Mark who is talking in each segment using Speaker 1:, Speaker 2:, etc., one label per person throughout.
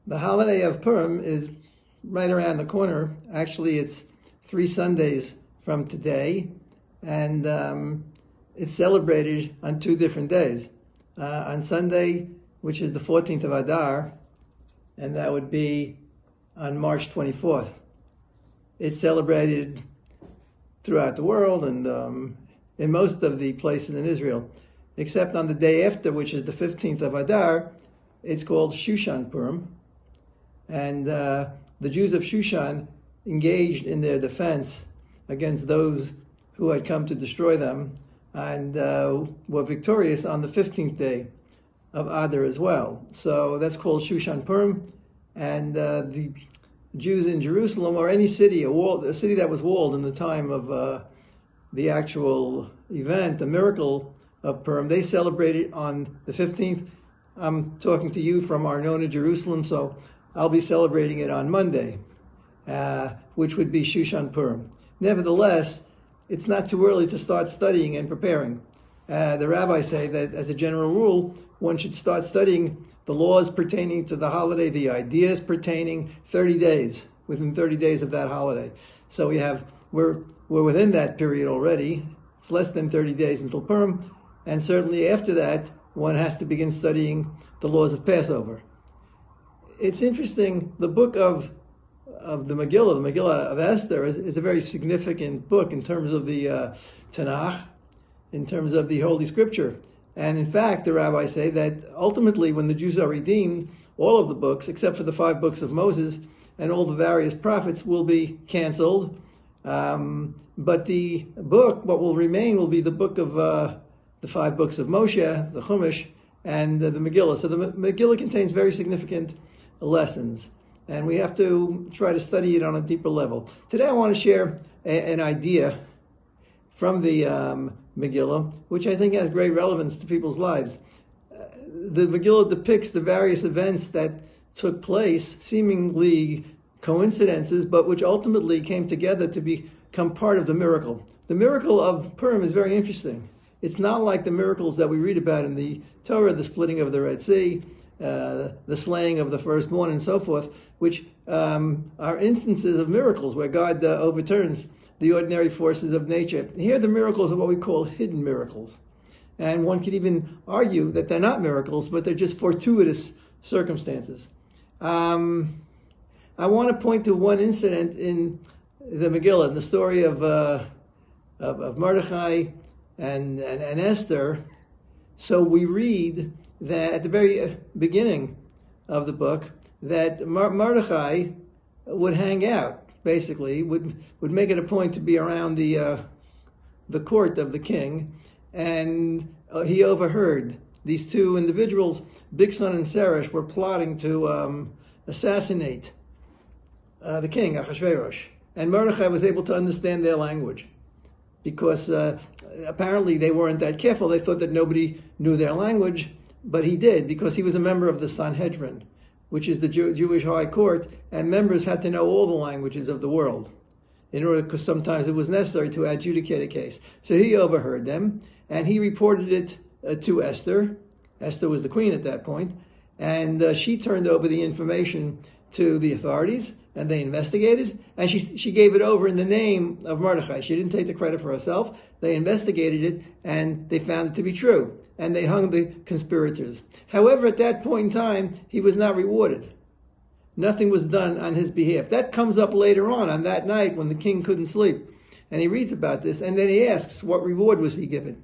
Speaker 1: The holiday of Purim is right around the corner. Actually, it's 3 Sundays from today, and it's celebrated on 2 different days. On Sunday, which is the 14th of Adar, and that would be on March 24th. It's celebrated throughout the world and in most of the places in Israel, except on the day after, which is the 15th of Adar. It's called Shushan Purim. And the Jews of Shushan engaged in their defense against those who had come to destroy them, and were victorious on the 15th day of Adar as well. So that's called Shushan Purim. And the Jews in Jerusalem, or any city, a city that was walled in the time of the actual event, the miracle of Purim, they celebrated on the 15th. I'm talking to you from Arnona, Jerusalem, so I'll be celebrating it on Monday, which would be Shushan Purim. Nevertheless, it's not too early to start studying and preparing. The rabbis say that as a general rule, one should start studying the laws pertaining to the holiday, the ideas pertaining 30 days, within 30 days of that holiday. So we're within that period already. It's less than 30 days until Purim, and certainly after that, one has to begin studying the laws of Passover. It's interesting, the book of the Megillah of Esther is a very significant book in terms of the Tanakh, in terms of the Holy Scripture. And in fact, the rabbis say that ultimately when the Jews are redeemed, all of the books, except for the 5 books of Moses and all the various prophets, will be canceled. But the book, what will remain, will be the book of the 5 books of Moshe, the Chumash, and the Megillah. So the Megillah contains very significant lessons, and we have to try to study it on a deeper level. Today I want to share an idea from the Megillah, which I think has great relevance to people's lives. The Megillah depicts the various events that took place, seemingly coincidences, but which ultimately came together to become part of the miracle. The miracle of Purim is very interesting. It's not like the miracles that we read about in the Torah, the splitting of the Red Sea, the slaying of the firstborn, and so forth, which are instances of miracles where God overturns the ordinary forces of nature. Here the miracles are what we call hidden miracles. And one could even argue that they're not miracles, but they're just fortuitous circumstances. I want to point to one incident in the Megillah, in the story of Mordechai and Esther. So we read that at the very beginning of the book, that Mordechai would hang out, basically, would make it a point to be around the court of the king, and he overheard these 2 individuals, Bigsan and Seresh, were plotting to assassinate the king, Achashverosh. And Mordechai was able to understand their language, because apparently they weren't that careful. They thought that nobody knew their language, but he did, because he was a member of the Sanhedrin, which is the Jewish high court, and members had to know all the languages of the world, because sometimes it was necessary to adjudicate a case. So he overheard them, and he reported it to Esther. Esther was the queen at that point, and she turned over the information to the authorities, and they investigated, and she gave it over in the name of Mordechai. She didn't take the credit for herself. They investigated it, and they found it to be true, and they hung the conspirators. However, at that point in time, he was not rewarded. Nothing was done on his behalf. That comes up later on that night when the king couldn't sleep, and he reads about this, and then he asks, what reward was he given?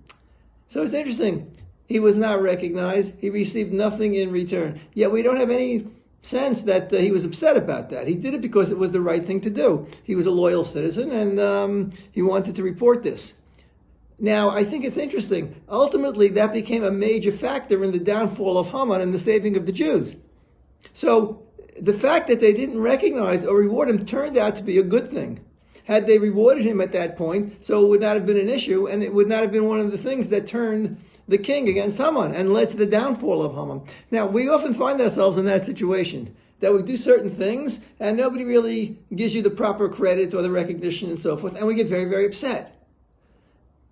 Speaker 1: So it's interesting. He was not recognized. He received nothing in return. Yet we don't have any sense that he was upset about that. He did it because it was the right thing to do. He was a loyal citizen, and he wanted to report this. Now, I think it's interesting. Ultimately, that became a major factor in the downfall of Haman and the saving of the Jews. So the fact that they didn't recognize or reward him turned out to be a good thing. Had they rewarded him at that point, so it would not have been an issue, and it would not have been one of the things that turned the king against Haman and led to the downfall of Haman. Now, we often find ourselves in that situation, that we do certain things and nobody really gives you the proper credit or the recognition and so forth, and we get very, very upset.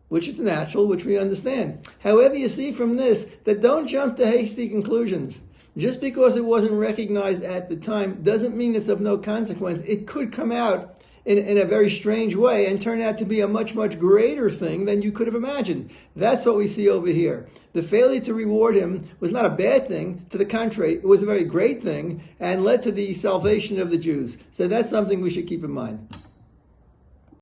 Speaker 1: which is natural, which we understand. However, you see from this that don't jump to hasty conclusions. Just because it wasn't recognized at the time doesn't mean it's of no consequence. It could come out in a very strange way and turn out to be a much, much greater thing than you could have imagined. That's what we see over here. The failure to reward him was not a bad thing. To the contrary, it was a very great thing and led to the salvation of the Jews. So that's something we should keep in mind.